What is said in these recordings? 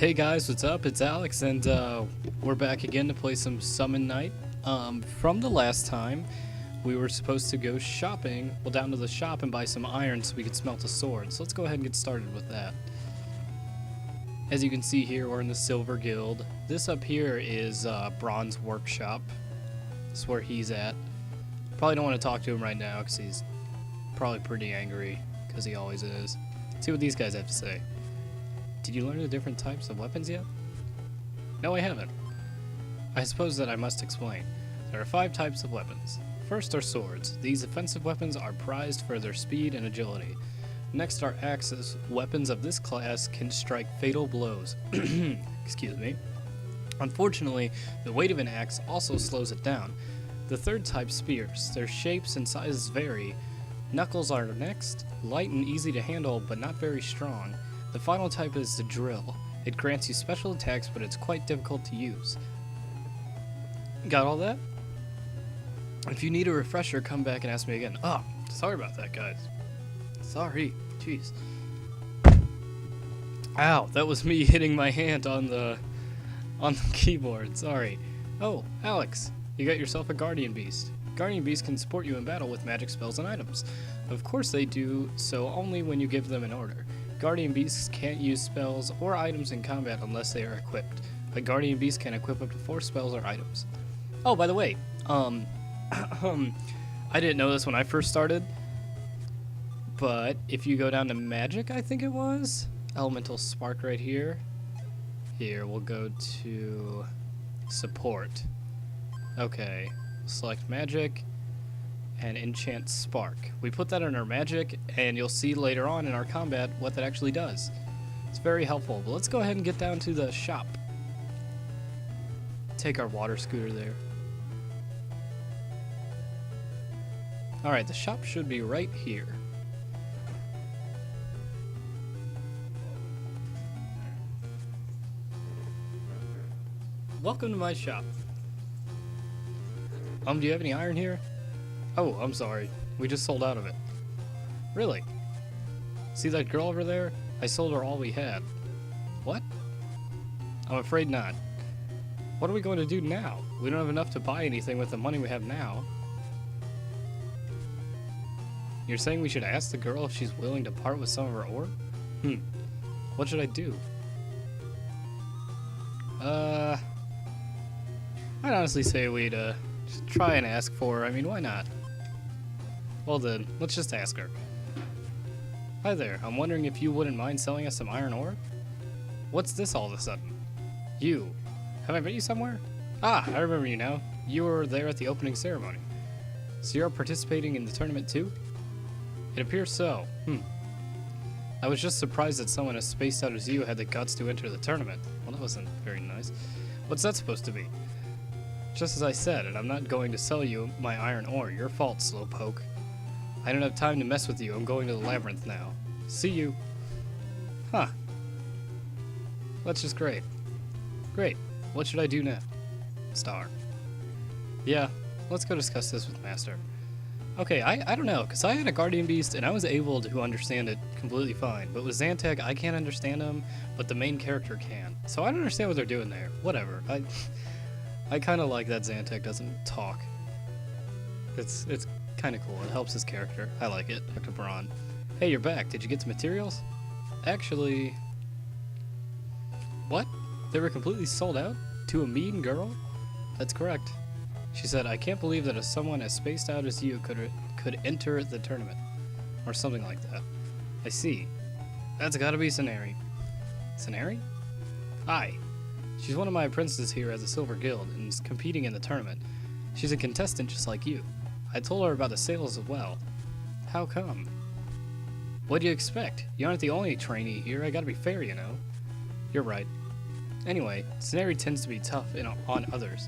Hey guys, what's up? It's Alex, and we're back again to play some Summon Night. From the last time, we were supposed to go shopping, well, down to the shop and buy some iron so we could smelt a sword. So let's go ahead and get started with that. As you can see here, we're in the Silver Guild. This up here is Bronze Workshop. That's where he's at. Probably don't want to talk to him right now because he's probably pretty angry, because he always is. Let's see what these guys have to say. Did you learn the different types of weapons yet? No, I haven't. I suppose that I must explain. There are 5 types of weapons. First are swords. These offensive weapons are prized for their speed and agility. Next are axes. Weapons of this class can strike fatal blows. Excuse me. Unfortunately, the weight of an axe also slows it down. The third type, spears. Their shapes and sizes vary. Knuckles are next, light and easy to handle, but not very strong. The final type is the drill. It grants you special attacks, but it's quite difficult to use. Got all that? If you need a refresher, come back and ask me again. Oh, sorry about that, guys. Sorry. Jeez. Ow, that was me hitting my hand on the keyboard. Sorry. Oh, Alex, you got yourself a Guardian Beast. Guardian Beasts can support you in battle with magic spells and items. Of course they do so only when you give them an order. Guardian Beasts can't use spells or items in combat unless they are equipped. A Guardian Beast can equip up to 4 spells or items. Oh, by the way, I didn't know this when I first started, but if you go down to Magic, I think it was, Elemental Spark right here. Here, we'll go to Support. Okay, select Magic and Enchant Spark. We put that in our magic, and you'll see later on in our combat what that actually does. It's very helpful, but let's go ahead and get down to the shop. Take our water scooter there. Alright, the shop should be right here. Welcome to my shop. Do you have any iron here? Oh, I'm sorry. We just sold out of it. Really? See that girl over there? I sold her all we had. What? I'm afraid not. What are we going to do now? We don't have enough to buy anything with the money we have now. You're saying we should ask the girl if she's willing to part with some of her ore? What should I do? I'd honestly say we'd just try and ask for her. I mean, why not? Well then, let's just ask her. Hi there, I'm wondering if you wouldn't mind selling us some iron ore? What's this all of a sudden? You. Have I met you somewhere? Ah, I remember you now. You were there at the opening ceremony. So you're participating in the tournament too? It appears so. I was just surprised that someone as spaced out as you had the guts to enter the tournament. Well, that wasn't very nice. What's that supposed to be? Just as I said, and I'm not going to sell you my iron ore. Your fault, slowpoke. I don't have time to mess with you. I'm going to the Labyrinth now. See you. Huh. That's just great. Great. What should I do now? Star. Yeah, let's go discuss this with Master. Okay, I don't know, because I had a Guardian Beast and I was able to understand it completely fine. But with Zantek, I can't understand him, but the main character can. So I don't understand what they're doing there. Whatever. I kind of like that Zantek doesn't talk. It's kind of cool. It helps his character. I like it. Dr. Braun. Hey, you're back. Did you get the materials? Actually... What? They were completely sold out? To a mean girl? That's correct. She said, I can't believe that someone as spaced out as you could enter the tournament. Or something like that. I see. That's gotta be Saneri. Saneri? Aye. She's one of my apprentices here at the Silver Guild and is competing in the tournament. She's a contestant just like you. I told her about the sales as well. How come? What do you expect? You aren't the only trainee here. I gotta be fair, you know. You're right. Anyway, Saneri tends to be tough on others.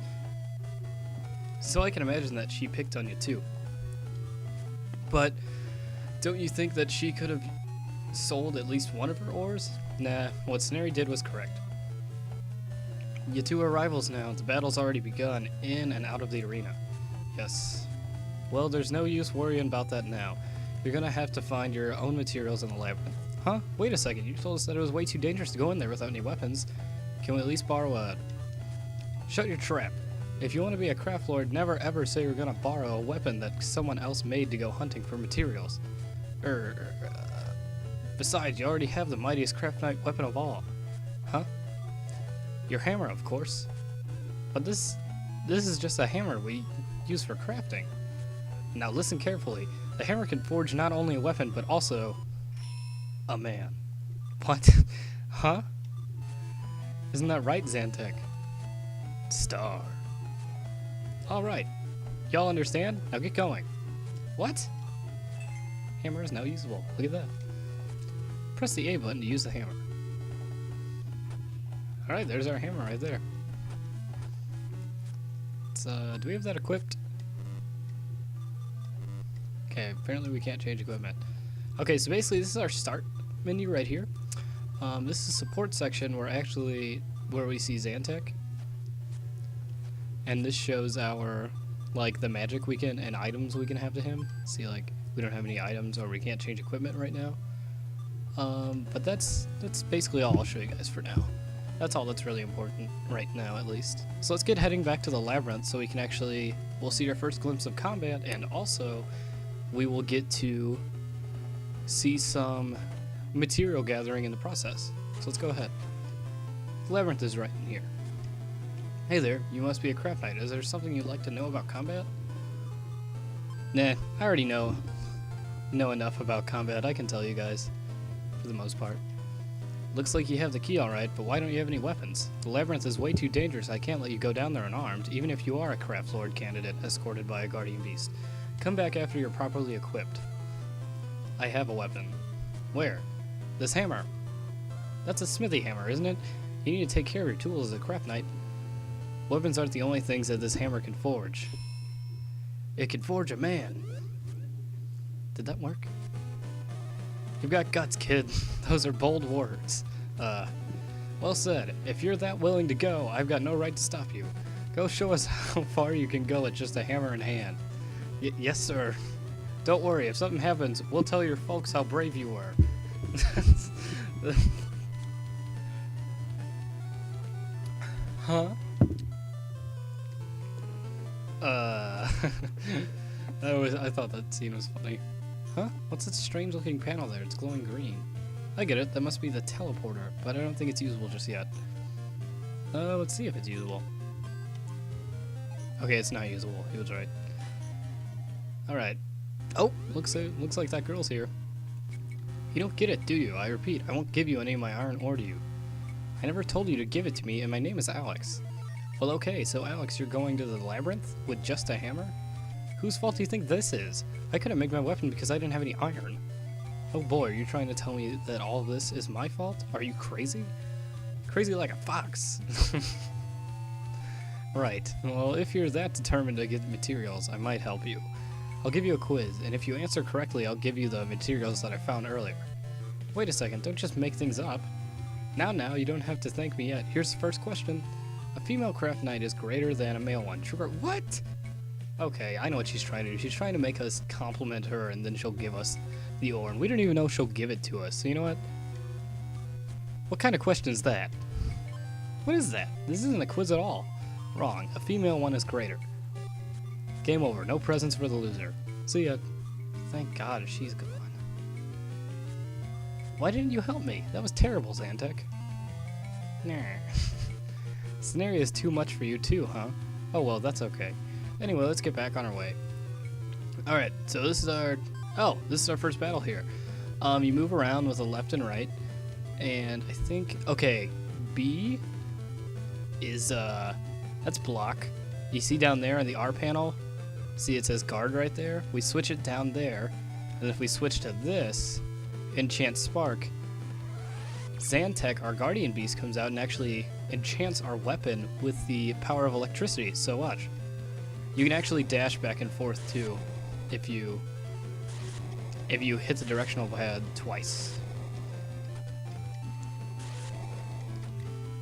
So I can imagine that she picked on you too. But don't you think that she could have sold at least one of her ores? Nah, what Saneri did was correct. You two are rivals now. The battle's already begun in and out of the arena. Yes. Well, there's no use worrying about that now. You're gonna have to find your own materials in the labyrinth. Huh? Wait a second, you told us that it was way too dangerous to go in there without any weapons. Can we at least borrow a... Shut your trap. If you want to be a craft lord, never ever say you're gonna borrow a weapon that someone else made to go hunting for materials. Besides, you already have the mightiest craft knight weapon of all. Huh? Your hammer, of course. But this is just a hammer we use for crafting. Now listen carefully. The hammer can forge not only a weapon, but also... a man. What? Huh? Isn't that right, Zantek? Star. Alright. Y'all understand? Now get going. What? Hammer is now usable. Look at that. Press the A button to use the hammer. Alright, there's our hammer right there. Do we have that equipped? Okay, apparently we can't change equipment. Okay, so basically this is our start menu right here. This is support section where we see Zantek. And this shows our, like, the magic we can and items we can have to him. See, like, we don't have any items or we can't change equipment right now. But that's basically all I'll show you guys for now. That's all that's really important right now, at least. So let's get heading back to the Labyrinth so we can we'll see our first glimpse of combat, and also we will get to see some material gathering in the process. So let's go ahead. The Labyrinth is right in here. Hey there, you must be a craft knight. Is there something you'd like to know about combat? Nah, I already know enough about combat. I can tell you guys, for the most part. Looks like you have the key alright, but why don't you have any weapons? The Labyrinth is way too dangerous. I can't let you go down there unarmed, even if you are a craft lord candidate escorted by a guardian beast. Come back after you're properly equipped. I have a weapon. Where? This hammer. That's a smithy hammer, isn't it? You need to take care of your tools as a craft knight. Weapons aren't the only things that this hammer can forge. It can forge a man. Did that work? You've got guts, kid. Those are bold words. Well said. If you're that willing to go, I've got no right to stop you. Go show us how far you can go with just a hammer in hand. Yes, sir. Don't worry, if something happens, we'll tell your folks how brave you were. Huh? I thought that scene was funny. Huh? What's that strange looking panel there? It's glowing green. I get it, that must be the teleporter, but I don't think it's usable just yet. Let's see if it's usable. Okay, it's not usable. He was right. Alright. Oh, looks like that girl's here. You don't get it, do you? I repeat, I won't give you any of my iron ore to you. I never told you to give it to me, and my name is Alex. Well, okay, so Alex, you're going to the Labyrinth with just a hammer? Whose fault do you think this is? I couldn't make my weapon because I didn't have any iron. Oh boy, are you trying to tell me that all of this is my fault? Are you crazy? Crazy like a fox. Right, well, if you're that determined to get materials, I might help you. I'll give you a quiz, and if you answer correctly, I'll give you the materials that I found earlier. Wait a second, don't just make things up. Now, you don't have to thank me yet. Here's the first question. A female craft knight is greater than a male one. Sugar, what? Okay, I know what she's trying to do. She's trying to make us compliment her, and then she'll give us the ore, and we don't even know she'll give it to us. So you know what? What kind of question is that? What is that? This isn't a quiz at all. Wrong. A female one is greater. Game over. No presents for the loser. See ya. Thank God she's gone. Why didn't you help me? That was terrible, Zantek. Nah. Scenario is too much for you too, huh? Oh well, that's okay. Anyway, let's get back on our way. Alright, so this is our first battle here. You move around with the left and right, and I think, okay, B is, that's block. You see down there on the R panel, see it says guard right there? We switch it down there, and if we switch to this, enchant spark, Zantek, our guardian beast, comes out and actually enchants our weapon with the power of electricity. So watch. You can actually dash back and forth too if you hit the directional pad twice.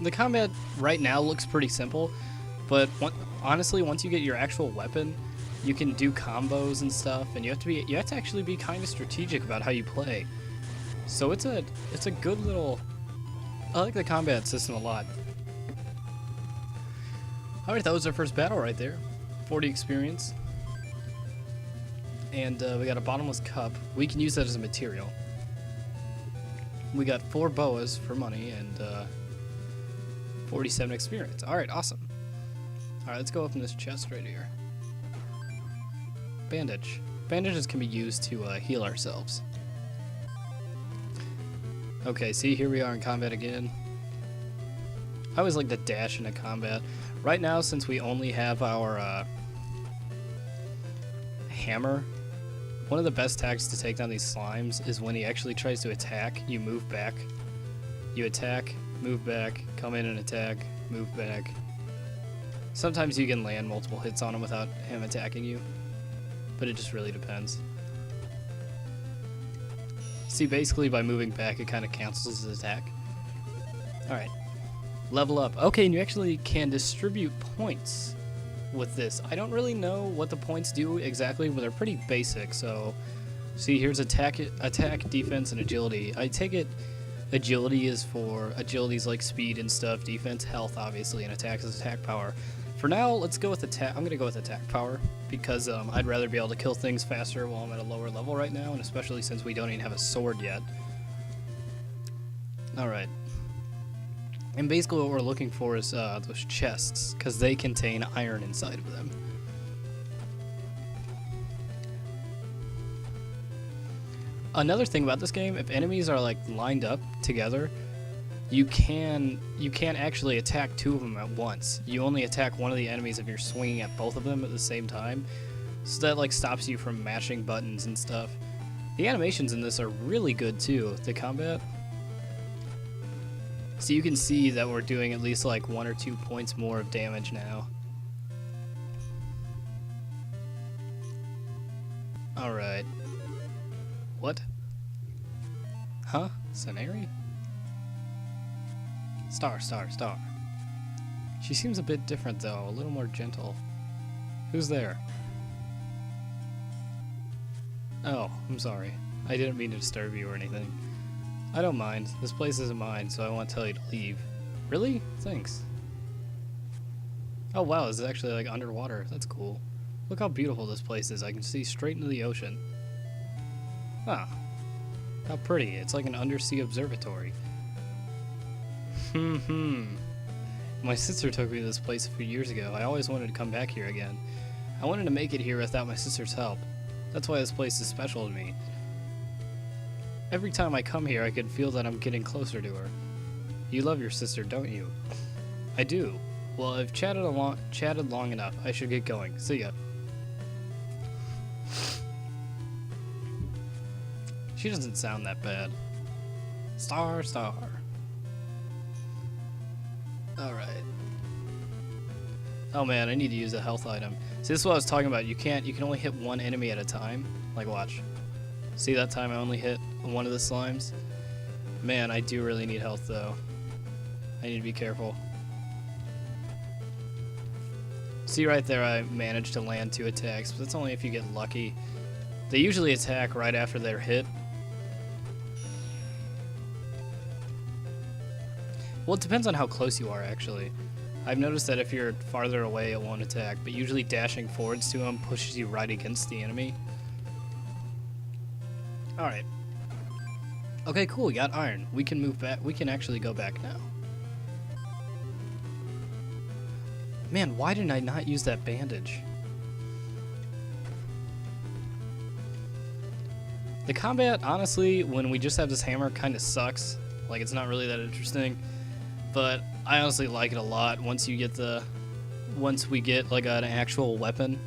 The combat right now looks pretty simple, but honestly, once you get your actual weapon, you can do combos and stuff, and you have to actually be kind of strategic about how you play. So it's a good little. I like the combat system a lot. All right, that was our first battle right there. 40 experience. And we got a bottomless cup. We can use that as a material. We got 4 boas for money and 47 experience. All right, awesome. All right, let's go open this chest right here. Bandage. Bandages can be used to heal ourselves. Okay, see, here we are in combat again. I always like to dash into combat. Right now, since we only have our hammer, one of the best tactics to take down these slimes is when he actually tries to attack, you move back. You attack, move back, come in and attack, move back. Sometimes you can land multiple hits on him without him attacking you, but it just really depends. See, basically by moving back, it kind of cancels his attack. Alright. Level up. Okay, and you actually can distribute points with this. I don't really know what the points do exactly, but they're pretty basic. So, see, here's attack, defense, and agility. I take it agility is like speed and stuff, defense, health, obviously, and attack is attack power. For now, let's go with attack. I'm gonna go with attack power because I'd rather be able to kill things faster while I'm at a lower level right now, and especially since we don't even have a sword yet. All right. And basically what we're looking for is those chests, because they contain iron inside of them. Another thing about this game, if enemies are like lined up together, you can't actually attack 2 of them at once. You only attack one of the enemies if you're swinging at both of them at the same time. So that like stops you from mashing buttons and stuff. The animations in this are really good too, the combat. So you can see that we're doing at least like 1 or 2 points more of damage now. Alright. What? Huh? Sanari? Star. She seems a bit different though, a little more gentle. Who's there? Oh, I'm sorry. I didn't mean to disturb you or anything. I don't mind. This place isn't mine, so I won't tell you to leave. Really? Thanks. Oh wow, this is actually like underwater. That's cool. Look how beautiful this place is. I can see straight into the ocean. Ah. How pretty. It's like an undersea observatory. My sister took me to this place a few years ago. I always wanted to come back here again. I wanted to make it here without my sister's help. That's why this place is special to me. Every time I come here, I can feel that I'm getting closer to her. You love your sister, don't you? I do. Well, I've chatted long enough. I should get going. See ya. She doesn't sound that bad. Star. Alright. Oh man, I need to use a health item. See, this is what I was talking about. You can only hit one enemy at a time. Like, watch. See that time I only hit one of the slimes? Man, I do really need health though. I need to be careful. See right there, I managed to land 2 attacks, but that's only if you get lucky. They usually attack right after they're hit. Well, it depends on how close you are, actually. I've noticed that if you're farther away, it won't attack, but usually dashing forwards to them pushes you right against the enemy. Alright. Okay, cool, we got iron. We can move back. We can actually go back now. Man, why didn't I not use that bandage? The combat, honestly, when we just have this hammer, kind of sucks. Like, it's not really that interesting. But I honestly like it a lot once we get like an actual weapon.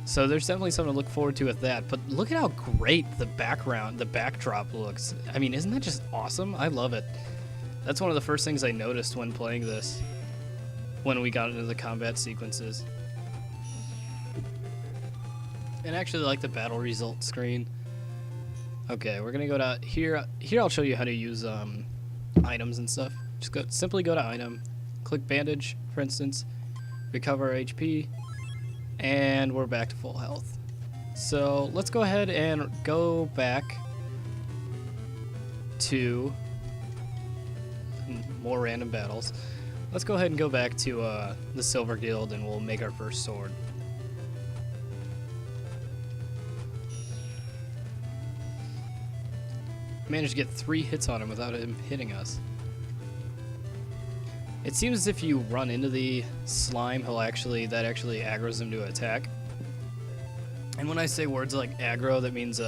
So there's definitely something to look forward to with that. But look at how great the backdrop looks. I mean, isn't that just awesome? I love it. That's one of the first things I noticed when playing this, when we got into the combat sequences. And actually like the battle result screen. Okay, we're gonna go to here. Here I'll show you how to use items and stuff. Just simply go to item, click bandage, for instance, recover HP, and we're back to full health. So let's go ahead and go back to more random battles. Let's go ahead and go back to the Silver Guild and we'll make our first sword. Managed to get 3 hits on him without him hitting us. It seems as if you run into the slime, that actually aggroes him to attack. And when I say words like aggro, that means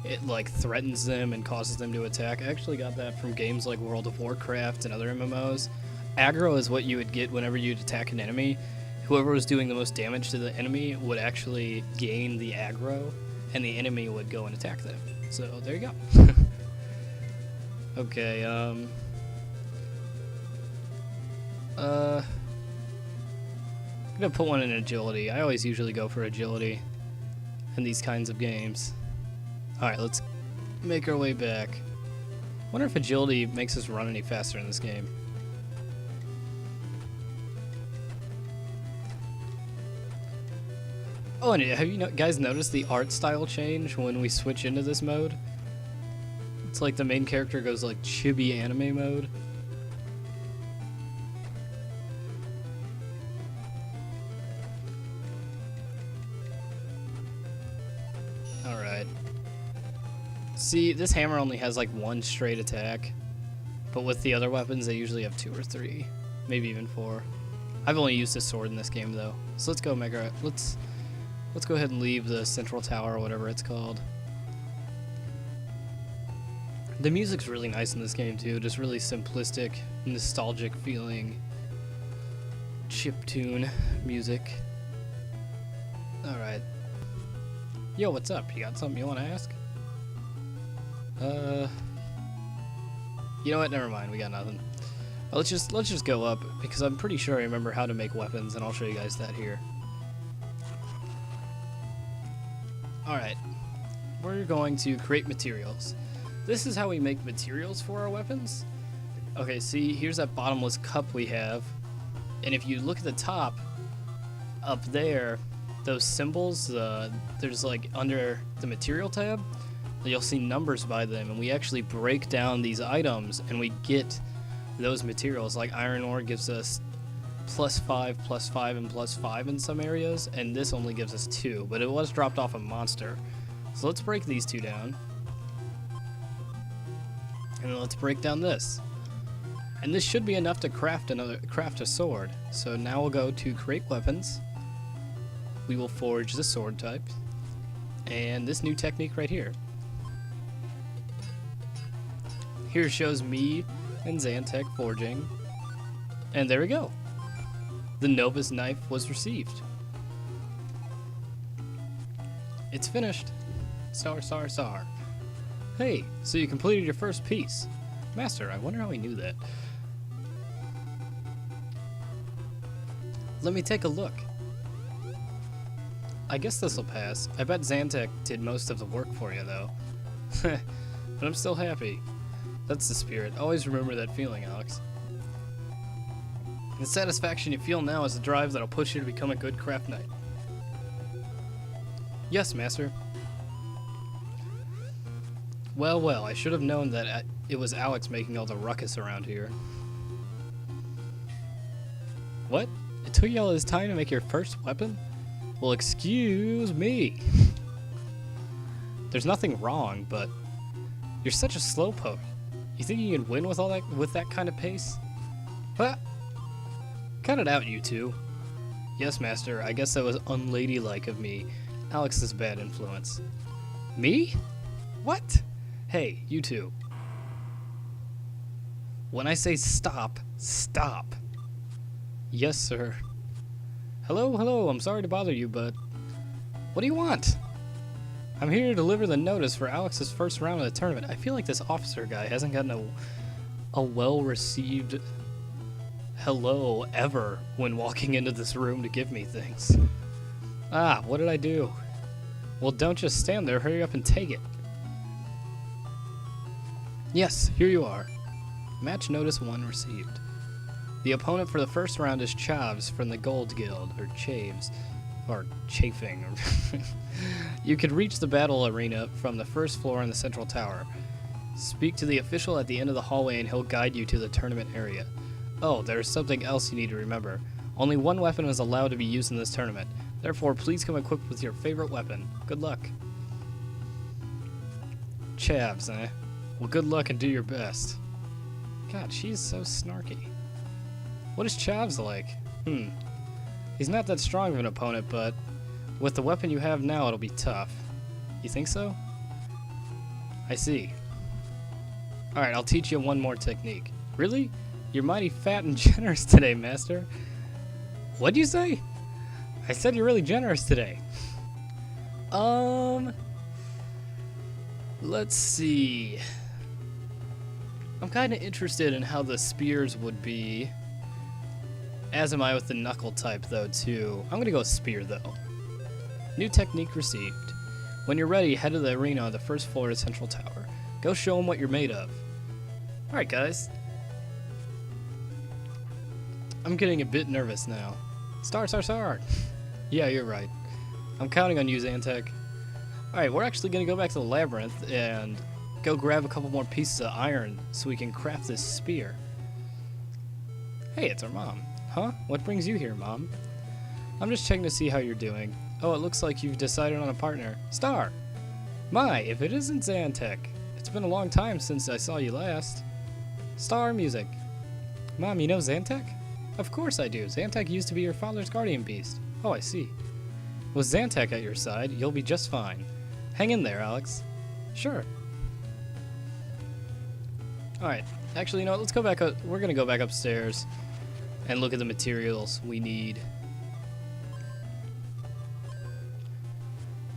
it like threatens them and causes them to attack. I actually got that from games like World of Warcraft and other MMOs. Aggro is what you would get whenever you'd attack an enemy. Whoever was doing the most damage to the enemy would actually gain the aggro, and the enemy would go and attack them. So there you go. Okay, I'm gonna put one in agility. I always usually go for agility in these kinds of games. Alright, let's make our way back. Wonder if agility makes us run any faster in this game. Oh, and have you guys noticed the art style change when we switch into this mode? It's like the main character goes like chibi anime mode. Alright. See, this hammer only has like 1 straight attack, but with the other weapons they usually have 2 or 3, maybe even 4. I've only used a sword in this game though. So let's go make our let's go ahead and leave the central tower or whatever it's called. The music's really nice in this game too, just really simplistic, nostalgic feeling chiptune music. Alright. Yo, what's up? You got something you want to ask? You know what? Never mind. We got nothing. Let's just go up because I'm pretty sure I remember how to make weapons, and I'll show you guys that here. Alright, we're going to create materials. This is how we make materials for our weapons. Okay, see, here's that bottomless cup we have. And if you look at the top, up there, those symbols, there's like under the material tab, you'll see numbers by them. And we actually break down these items and we get those materials. Like iron ore gives us +5, +5, and +5 in some areas, and this only gives us 2, but it was dropped off a monster. So let's break these 2 down, and then let's break down this. And this should be enough to craft a sword. So now we'll go to create weapons. We will forge the sword type, and this new technique right here. Here shows me and Xantech forging, and there we go. The novice knife was received. It's finished. Sar. Hey, so you completed your first piece. Master, I wonder how he knew that. Let me take a look. I guess this'll pass. I bet Xantech did most of the work for you, though. But I'm still happy. That's the spirit. Always remember that feeling, Alex. The satisfaction you feel now is the drive that'll push you to become a good craft knight. Yes, Master. Well, I should have known that it was Alex making all the ruckus around here. What? It took you all this time to make your first weapon? Well, excuse me. There's nothing wrong, but you're such a slowpoke. You think you can win with that kind of pace? What? Cut it out, you two. Yes, Master, I guess that was unladylike of me. Alex is a bad influence. Me? What? Hey, you two. When I say stop, stop. Yes, sir. Hello, I'm sorry to bother you, but what do you want? I'm here to deliver the notice for Alex's first round of the tournament. I feel like this officer guy hasn't gotten a well-received hello ever when walking into this room to give me things. Ah, what did I do? Well, don't just stand there. Hurry up and take it. Yes, here you are. Match notice 1 received. The opponent for the first round is Chavs from the Gold Guild, or Chaves, or Chafing. You could reach the battle arena from the first floor in the central tower. Speak to the official at the end of the hallway and he'll guide you to the tournament area. Oh, there's something else you need to remember. Only one weapon is allowed to be used in this tournament. Therefore, please come equipped with your favorite weapon. Good luck. Chavs, eh? Well, good luck and do your best. God, she's so snarky. What is Chavs like? He's not that strong of an opponent, but with the weapon you have now, it'll be tough. You think so? I see. Alright, I'll teach you one more technique. Really? You're mighty fat and generous today, Master. What'd you say? I said you're really generous today. Let's see. I'm kind of interested in how the spears would be. As am I with the knuckle type, though, too. I'm gonna go spear, though. New technique received. When you're ready, head to the arena on the first floor of the central tower. Go show them what you're made of. Alright, guys. I'm getting a bit nervous now. Star. Yeah, you're right. I'm counting on you, Zantek. Alright, we're actually gonna go back to the Labyrinth and go grab a couple more pieces of iron so we can craft this spear. Hey, it's our mom. Huh? What brings you here, Mom? I'm just checking to see how you're doing. Oh, it looks like you've decided on a partner. Star! My, if it isn't Zantek. It's been a long time since I saw you last. Star music. Mom, you know Zantek? Of course I do. Zantek used to be your father's guardian beast. Oh, I see. With Zantek at your side, you'll be just fine. Hang in there, Alex. Sure. Alright. Actually, you know what? Let's go back up. We're going to go back upstairs and look at the materials we need.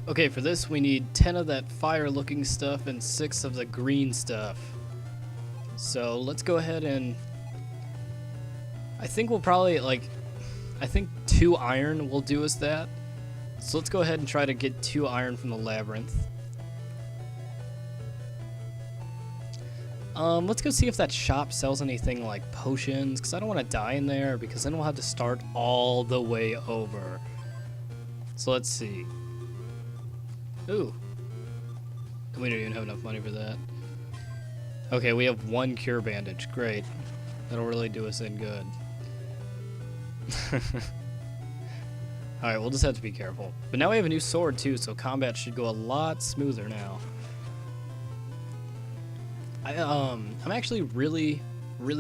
Okay, for this we need 10 of that fire-looking stuff and 6 of the green stuff. So let's go ahead and... I think we'll probably, I think 2 iron will do us that. So let's go ahead and try to get 2 iron from the Labyrinth. Let's go see if that shop sells anything like potions, because I don't want to die in there, because then we'll have to start all the way over. So let's see. Ooh. We don't even have enough money for that. Okay, we have 1 cure bandage. Great. That'll really do us in good. Alright, we'll just have to be careful. But now we have a new sword too, so combat should go a lot smoother now. I'm actually really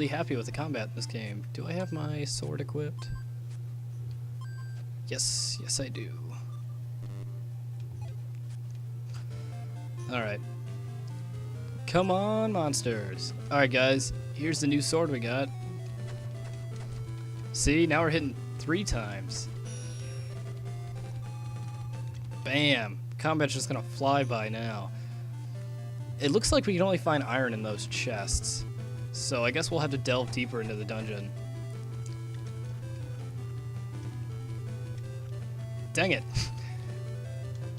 happy with the combat in this game. Do I have my sword equipped? Yes, I do. Alright. Come on, monsters. Alright, guys. Here's the new sword we got. See, now we're hitting 3 times. Bam. Combat's just gonna fly by now. It looks like we can only find iron in those chests. So I guess we'll have to delve deeper into the dungeon. Dang it.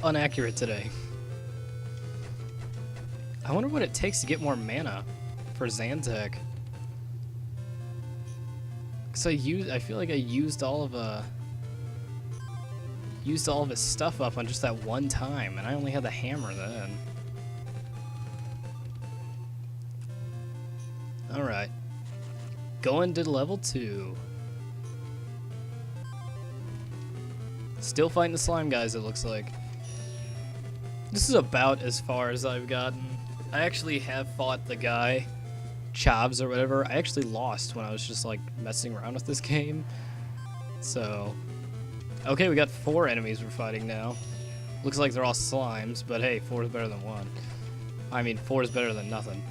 Inaccurate today. I wonder what it takes to get more mana for Zantek. Cause I feel like I used all of his stuff up on just that one time, and I only had the hammer then. Alright. Going to level 2. Still fighting the slime guys, it looks like. This is about as far as I've gotten. I actually have fought the guy, Chavs or whatever. I actually lost when I was just like messing around with this game. So, okay, we got 4 enemies we're fighting now. Looks like they're all slimes, but hey, 4 is better than 1. I mean, 4 is better than nothing.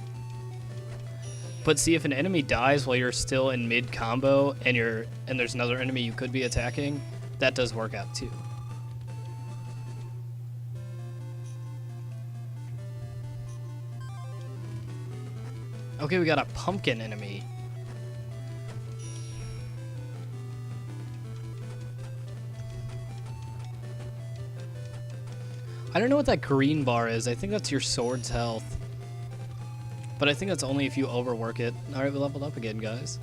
But see, if an enemy dies while you're still in mid-combo and there's another enemy you could be attacking, that does work out too. Okay, we got a pumpkin enemy. I don't know what that green bar is. I think that's your sword's health. But I think that's only if you overwork it. Alright, we leveled up again, guys.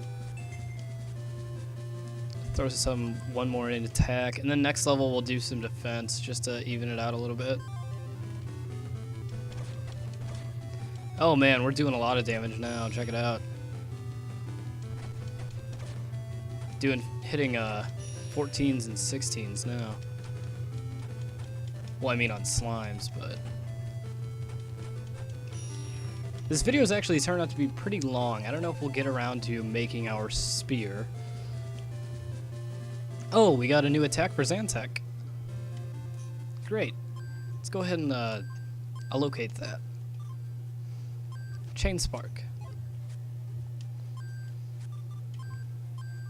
Throw one more in attack. And then next level we'll do some defense just to even it out a little bit. Oh man, we're doing a lot of damage now. Check it out. Hitting 14s and 16s now. Well, I mean on slimes, but this video has actually turned out to be pretty long. I don't know if we'll get around to making our spear. Oh, we got a new attack for Zantek. Great. Let's go ahead and allocate that. Chain Spark.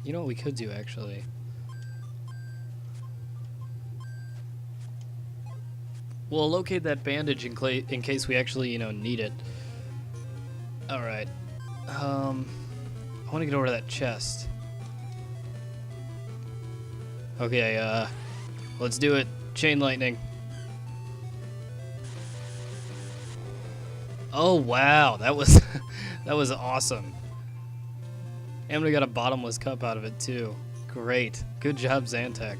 You know what we could do, actually? We'll locate that bandage in case we actually, you know, need it. Alright. I want to get over to that chest. Okay, let's do it. Chain lightning. Oh, wow. That was that was awesome. And we got a bottomless cup out of it, too. Great. Good job, Zantek.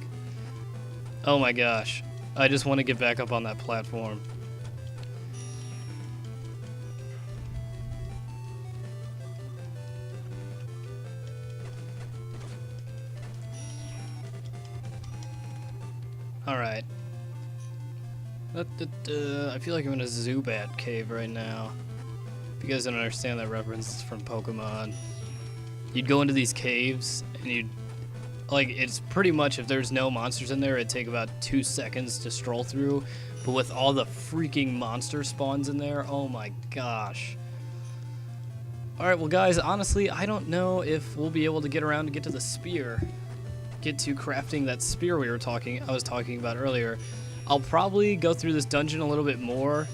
Oh my gosh. I just want to get back up on that platform. Alright. I feel like I'm in a Zubat cave right now. If you guys don't understand that reference, it's from Pokemon. You'd go into these caves, and you'd... Like, it's pretty much, if there's no monsters in there, it'd take about 2 seconds to stroll through. But with all the freaking monster spawns in there, oh my gosh. Alright, well guys, honestly, I don't know if we'll be able to get around to get to the spear. Get to crafting that spear I was talking about earlier. I'll probably go through this dungeon a little bit more,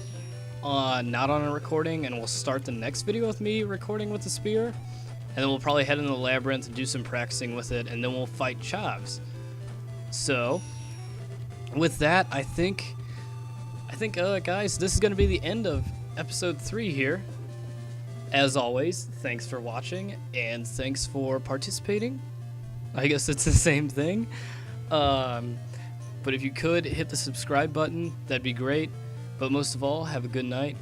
not on a recording, and we'll start the next video with me recording with the spear. And then we'll probably head into the Labyrinth and do some practicing with it, and then we'll fight Chavs. So, with that, I think, guys, this is going to be the end of episode 3 here. As always, thanks for watching, and thanks for participating. I guess it's the same thing. But if you could hit the subscribe button, that'd be great. But most of all, have a good night,